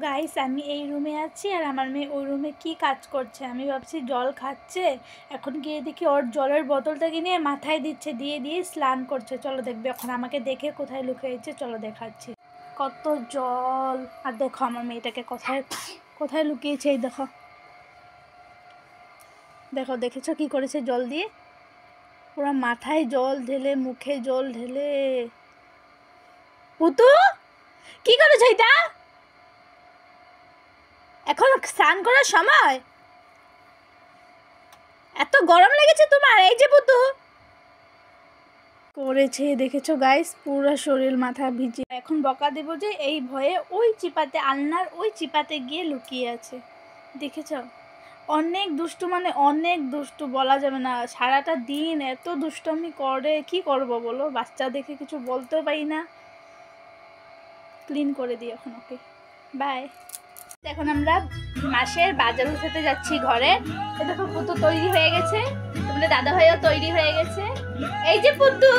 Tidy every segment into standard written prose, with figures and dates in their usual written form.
Guys আমি এই রুমে আছি আর আমার মেয়ে ওই রুমে কি কাজ করছে। আমি ভাবছি জল খাচ্ছে, এখন গিয়ে দেখি ওর জলের বোতলটাকে নিয়ে মাথায় দিচ্ছে, দিয়ে দিয়ে স্নান করছে। চলো দেখবে এখন আমাকে দেখে কোথায় লুকিয়েছে, চলো দেখাচ্ছি। কত জল, আর দেখো আমার মেয়েটাকে কোথায় কোথায় লুকিয়েছে। এই দেখো দেখো, দেখেছো কি করেছে জল দিয়ে? পুরো মাথায় জল ঢেলে, মুখে জল ঢেলে। পুতু কি করেছো এটা? এখন স্নান করার সময়? এত গরম লেগেছে তোমার? এই যে পুতু করেছে, দেখেছো গাইস, পুরো শরীর মাথা ভিজে। এখন বকা দেবো যে এই ভয়ে ওই চিপাতে, আলনার ওই চিপাতে গিয়ে লুকিয়ে আছে। দেখেছো? অনেক দুষ্টু, মানে অনেক দুষ্টু, বলা যাবে না। সারাটা দিন এত দুষ্টুমি করে, কি করব বলো? বাচ্চা দেখে কিছু বলতেও পারি না। ক্লিন করে দিই এখন ওকে। বাই। এখন আমরা মাসের বাজার উঠাতে যাচ্ছি ঘরে। দেখো পুতু তৈরি হয়ে গেছে, তোমাদের দাদা ভাইও তৈরি হয়ে গেছে। এই যে পুতু,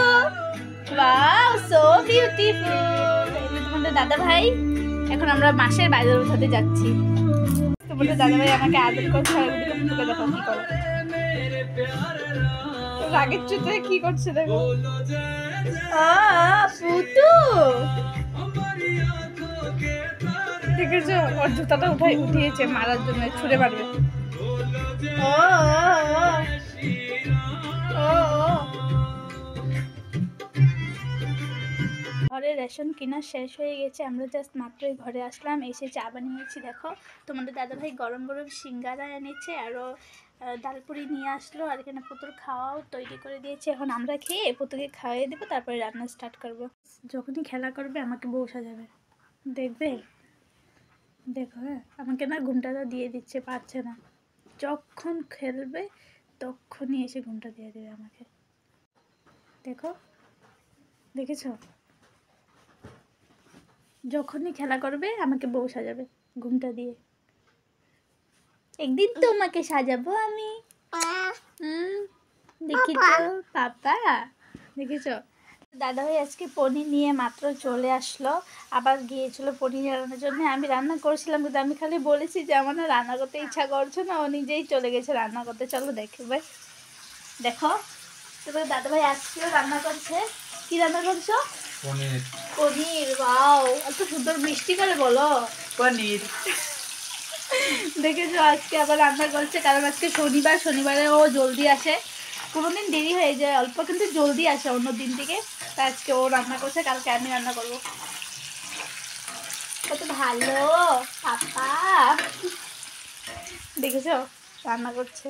ওয়াও সো বিউটিফুল। এই যে তোমাদের দাদা ভাই। এখন আমরা মাসের বাজার উঠাতে যাচ্ছি। তোমাদের দাদা ভাই আমাকে আদর করছে, আর ওদিকে পুতুকে দেখো কি করে। রাগের চোটে কি করছে দেখো। পুতু দেখেছো, ওর জুতাটা উঠিয়েছে মারার জন্য, ছুঁড়ে মারবে। ও ঘরে রেশন কেনা শেষ হয়ে গেছে, আমরা জাস্ট মাত্রই ঘরে আসলাম, এসে চা বানিয়েছি। দেখো তোমাদের দাদাভাই গরম গরম সিঙ্গারা এনেছে, আরও ডালপুরি নিয়ে আসলো, আর এখানে পুতুর খাওয়াও তৈরি করে দিয়েছে। এখন আমরা খেয়ে পুতুকে খাওয়াই দেবো, তারপরে রান্না স্টার্ট করব। যখনই খেলা করবে আমাকে বউ সাজাবে, দেখবে। দেখো হ্যাঁ, আমাকে না ঘুমটাটা দিয়ে দিচ্ছে, পারছে না। যখন খেলবে তখনই এসে ঘুমটা দিয়ে দেবে আমাকে। দেখো, দেখেছো? যখনই খেলা করবে আমাকে বউ সাজাবে ঘুমটা দিয়ে। একদিন তোমাকে সাজাবো আমি। দেখি তো পাপা, দেখেছো? দাদাভাই আজকে পনির নিয়ে মাত্র চলে আসলো, আবার গিয়েছিল পনির রান্নার জন্য। আমি রান্না করেছিলাম, কিন্তু আমি খালি বলেছি যে আমার না রান্না করতে ইচ্ছা করছে না, ও নিজেই চলে গেছে রান্না করতে। চলো দেখবে, দেখো তারপরে দাদাভাই আজকেও রান্না করছে। কি রান্না করছো? পনির। পনির, ওয়াও, এত সুন্দর মিষ্টি করে বলো পনির। দেখেছো আজকে আবার রান্না করছে, কারণ আজকে শনিবার, শনিবারে ও জলদি আসে। কোনোদিন দেরি হয়ে যায় অল্প, কিন্তু জলদি আসে অন্য দিন থেকে। তা আজকে ও রান্না করছে, কালকে আমি রান্না করবো। কত ভালো পাপা, দেখেছো রান্না করছে।